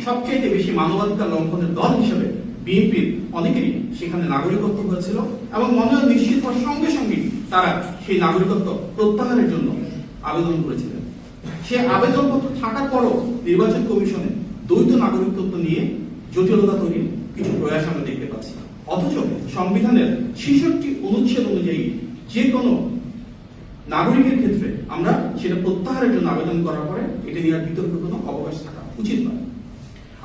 সবচেয়ে বেশি মানবাধিকার লঙ্ঘনের দল হিসেবে বিএনপির অনেকেরই সেখানে নাগরিকত্ব হয়েছিল এবং মনোনয়ন নিশ্চিত হওয়ার সঙ্গে সঙ্গে তারা সেই নাগরিকত্ব প্রত্যাহারের জন্য আবেদন করেছিলেন। সে আবেদনপত্র থাকার পরও নির্বাচন কমিশনে দ্বৈত নাগরিকত্ব নিয়ে জটিলতা তৈরির কিছু প্রয়াস আমরা দেখতে পাচ্ছি। অথচ সংবিধানের ৬৬ অনুচ্ছেদ অনুযায়ী যে কোনো নাগরিকের ক্ষেত্রে আমরা সেটা প্রত্যাহারের জন্য আবেদন করার পরে এটা নিয়ে বিতর্কের কোনো অবকাশ থাকা উচিত নয়।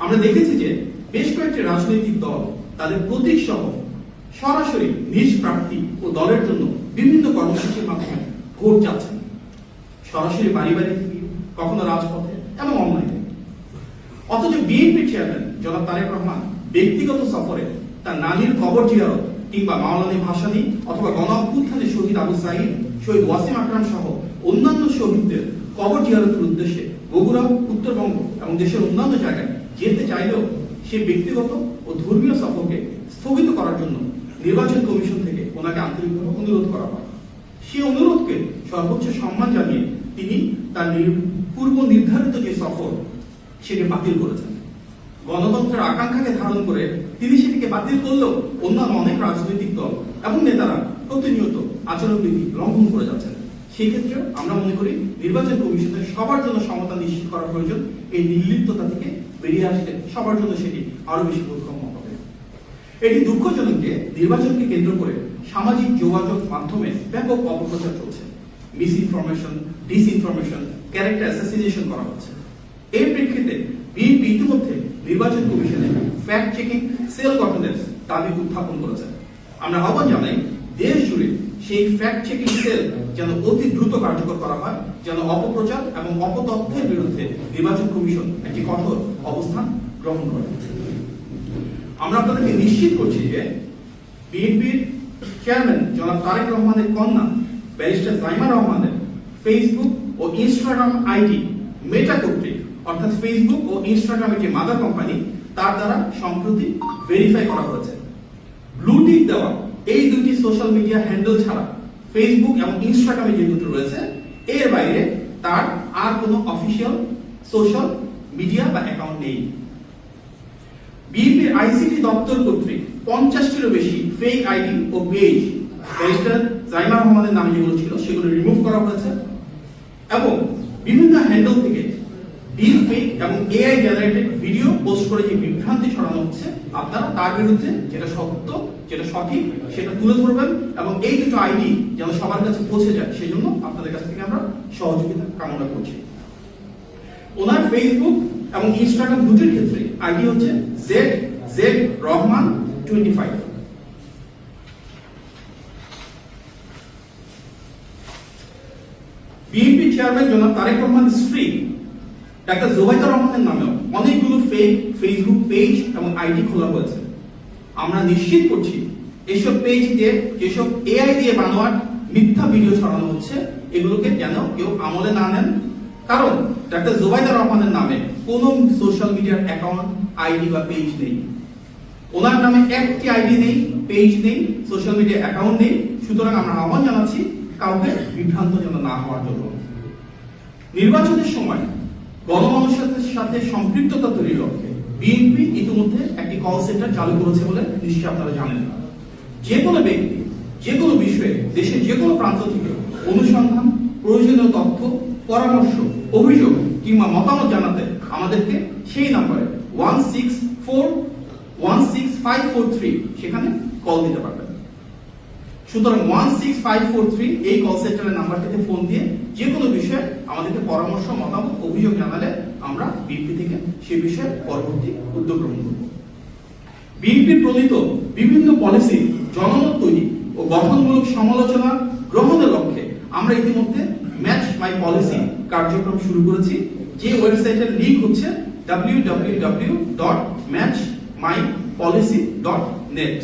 আমরা দেখেছি যে বেশ কয়েকটি রাজনৈতিক দল তাদের প্রতীক সহ সরাসরি নিজ প্রার্থী ও দলের জন্য বিভিন্ন কর্মসূচির মাধ্যমে ভোট চাচ্ছেন, সরাসরি বাড়ি বাড়ি, কখনো রাজপথে এবং অনলাইনে। অথচ বিএনপি চেয়ারম্যান জনাব তারেক রহমান ব্যক্তিগত সফরে তার নানির কবর জিয়ারত কিংবা মাওলানা ভাসানী অথবা গণ অভ্যুত্থানের শহীদ আবু সাঈদ, শহীদ ওয়াসিম আকরাম সহ অন্যান্য শহীদদের কবর জিয়ারতের উদ্দেশ্যে বগুড়া, উত্তরবঙ্গ এবং দেশের অন্যান্য জায়গায় যেতে চাইলেও সে ব্যক্তিগত ও ধর্মীয় সফরকে স্থগিত করার জন্য নির্বাচন কমিশন থেকে ওনাকে আন্তরিকভাবে অনুরোধ করা হয়। সেই অনুরোধকে সর্বোচ্চ সম্মান জানিয়ে তিনি তার পূর্ব নির্ধারিত যে সফর সেটি বাতিল করেছেন। গণতন্ত্রের আকাঙ্ক্ষাকে ধারণ করে তিনি সেটিকে বাতিল করলেও অন্যান্য অনেক রাজনৈতিক দল এবং নেতারা প্রতিনিয়ত আচরণবিধি লঙ্ঘন করে যাচ্ছেন। সেই ক্ষেত্রে আমরা মনে করি নির্বাচন কমিশনের সবার জন্য সমতা নিশ্চিত করা প্রয়োজন। এই নির্লিপ্ততা থেকে বেরিয়ে আসলে সবার জন্য সেটি আরো বেশি বোধগম্য হবে। এটি দুঃখজনক যে নির্বাচনকে কেন্দ্র করে সামাজিক যোগাযোগ মাধ্যমে ব্যাপক অপপ্রচার চলছে, miss information, disinformation, character assassination করা হচ্ছে। এর প্রেক্ষিতে বিএনপি ইতিমধ্যে নির্বাচন কমিশনে ফ্যাক্ট চেকিং সেল গঠনের দাবি উত্থাপন করেছে। আমরা আহ্বান জানাই দেশ জুড়ে সেই ফ্যাক্ট চেকিং সেল যেন অতি দ্রুত কার্যকর করা হয়, যেন অপপ্রচার এবং অপতথ্যের বিরুদ্ধে নির্বাচন কমিশন একটি কঠোর অবস্থান গ্রহণ করে। আমরা আপনাদেরকে নিশ্চিত করছি যে বিএনপির চেয়ারম্যান জনাব তারেক রহমানের কন্যা ব্যারিস্টার জাইমা রহমানের ফেসবুক ও ইনস্টাগ্রাম আইডি মেটা কর্তৃক অর্থাৎ ফেসবুক ও ইনস্টাগ্রামের যে মাদার কোম্পানি তার দ্বারা সম্প্রতি ভেরিফাই করা হয়েছে। ব্লু টিক দেওয়া এই দুটি সোশ্যাল মিডিয়া হ্যান্ডেল ছাড়া ফেসবুক এবং ইনস্টাগ্রামে যে দুটো রয়েছে এর বাইরে তার আর কোনো অফিসিয়াল সোশ্যাল মিডিয়া বা অ্যাকাউন্ট নেই। বিএনপির আইসিটি দপ্তর কর্তৃক 50টিরও বেশি ফেক আইডি ও পেজ ব্যারিস্টার জাইমা রহমানের নামে যেগুলো ছিল সেগুলো রিমুভ করা হয়েছে এবং বিভিন্ন হ্যান্ডেল থেকে ডিপ ফেক এবং এআই জেনারেটেড ভিডিও পোস্ট করে যে বিভ্রান্তি ছড়ানো হচ্ছে আপনারা তার বিরুদ্ধে যেটা সত্য, যেটা সঠিক সেটা তুলে ধরবেন এবং এই দুটো আইডি যেন সবার কাছে পৌঁছে যায় সেজন্য আপনাদের কাছ থেকে আমরা সহযোগিতা কামনা করছি। ওনার ফেসবুক এবং ইনস্টাগ্রাম দুটির ক্ষেত্রে আইডি হচ্ছে ZZ রহমান 25। বিএনপি চেয়ারম্যান জনাব তারেক রহমানের স্ত্রী ডাক্তার জোবাইদা রহমানের নামেও অনেকগুলো ফেক ফেসবুক পেজ এবং আইডি খোলা হয়েছে। আমরা নিশ্চিত করছি এসব পেজ দিয়ে যেসব এআই দিয়ে বানোয়াট মিথ্যা ভিডিও ছড়ানো হচ্ছে এগুলোকে যেন কেউ আমলে না নেন, কারণ ডাক্তার জোবাইদা রহমানের নামে কোনো সোশ্যাল মিডিয়ার অ্যাকাউন্ট, আইডি বা পেজ নেই। ওনার নামে একটি আইডি নেই, পেজ নেই, সোশ্যাল মিডিয়া অ্যাকাউন্ট নেই। সুতরাং আমরা আহ্বান জানাচ্ছি কাউকে বিভ্রান্ত যেন না হওয়ার জন্য। নির্বাচনের সময় গণমানুষের সাথে সম্পৃক্ততা তৈরির লক্ষ্যে বিএনপি ইতিমধ্যে একটি কল সেন্টার চালু করেছে বলে নিশ্চয়ই আপনারা জানেন। যে কোনো ব্যক্তি যে কোনো বিষয়ে দেশের যে কোনো প্রান্ত থেকে অনুসন্ধান, প্রয়োজনীয় তথ্য, পরামর্শ, অভিযোগ কিংবা মতামত জানাতে আমাদেরকে সেই নাম্বারে 164-16543 সেখানে কল দিতে পারবেন। সুতরাং 16543 এই কল সেন্টারের নাম্বারটিতে ফোন দিয়ে যে কোনো বিষয়ে আমাদেরকে পরামর্শ, মতামত, অভিযোগ জানালে আমরা বিএনপি থেকে সে বিষয়ে পরবর্তী উদ্যোগ গ্রহণ করব। বিএনপি প্রণীত বিভিন্ন পলিসি জনমত তৈরি ও গঠনমূলক সমালোচনা গ্রহণের লক্ষ্যে আমরা ইতিমধ্যে ম্যাচ মাই পলিসি কার্যক্রম শুরু করেছি, যে ওয়েবসাইটের লিংক হচ্ছে www.matchmypolicy.net।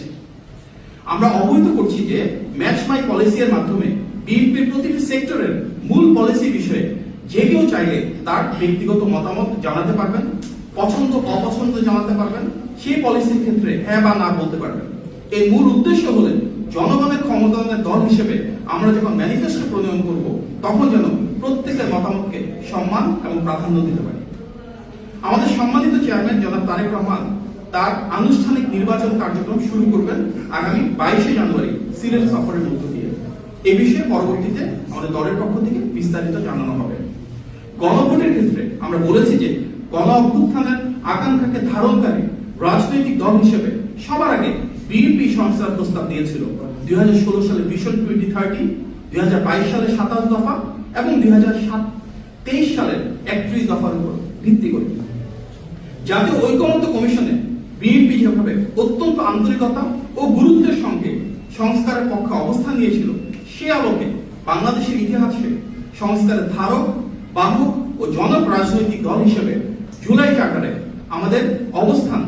আমরা অবহিত করছি যে ম্যাচ মাই পলিসি এর মাধ্যমে বিএনপির প্রতিটি সেক্টরের মূল পলিসি বিষয়ে যে কেউ চাইলে তার ব্যক্তিগত মতামত জানাতে পারবেন, পছন্দ অপছন্দ জানাতে পারবেন, সেই পলিসির ক্ষেত্রে হ্যাঁ বা না বলতে পারবেন। এর মূল উদ্দেশ্য হলো জনগণের ক্ষমতায়নের দল হিসেবে আমরা যখন ম্যানিফেস্টো প্রণয়ন করব তখন যেন প্রত্যেকের মতামতকে সম্মান এবং প্রাধান্য দিতে পারি। আমাদের সম্মানিত চেয়ারম্যান জনাব তারেক রহমান তার আনুষ্ঠানিক নির্বাচন কার্যক্রম শুরু করবেন আগামী 22শে জানুয়ারি সিলেট সফরের মধ্য দিয়ে। এ বিষয়ে পরবর্তীতে আমাদের দলের পক্ষ থেকে বিস্তারিত জানানো হবে। গণভোটের ক্ষেত্রে আমরা বলেছি যে গণ অভ্যুত্থানের আকাঙ্ক্ষাকে ধারণকারী রাজনৈতিক দল হিসেবে সবার আগে বিএনপি সংস্কার প্রস্তাব দিয়েছিল 2016 সালে ভিশন 2030, 2022 সালে 27 দফা এবং 2023 সালের 31 দফার উপর ভিত্তি করে। জাতীয় ঐকমত্য কমিশনে বিএনপি যেভাবে অত্যন্ত আন্তরিকতা ও গুরুত্বের সঙ্গে সংস্কারের পক্ষে অবস্থান নিয়েছিল, সে আলোকে বাংলাদেশের ইতিহাসে সংস্কারের ধারক, বাহক ও জনক রাজনৈতিক দল হিসেবে জুলাই চার্টারে আমাদের অবস্থান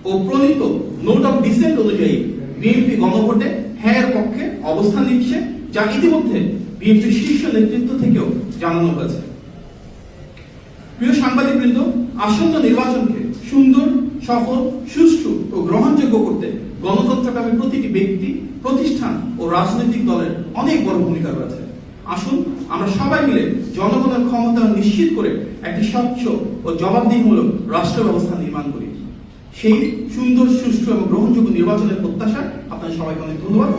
ও প্রণীত নোট অফ ডিসেন্ট অনুযায়ী বিএনপি গণভোটে হ্যাঁ এর পক্ষে অবস্থান নিচ্ছে, যা ইতিমধ্যে বিএনপির শীর্ষ নেতৃত্ব থেকেও জানানো হয়েছে। প্রিয় সাংবাদিকবৃন্দ, আসন্ন নির্বাচনকে সুন্দর, সফল, সুষ্ঠু ও গ্রহণযোগ্য করতে গণতন্ত্রকামী প্রতিটি ব্যক্তি, প্রতিষ্ঠান ও রাজনৈতিক দলের অনেক বড় ভূমিকা রয়েছে। আসুন আমরা সবাই মিলে জনগণের ক্ষমতা নিশ্চিত করে একটি স্বচ্ছ ও জবাবদিহিমূলক রাষ্ট্র ব্যবস্থা নির্মাণ করি। সেই সুন্দর, সুষ্ঠু এবং গ্রহণযোগ্য নির্বাচনের প্রত্যাশায় আপনাদের সবাইকে অনেক ধন্যবাদ।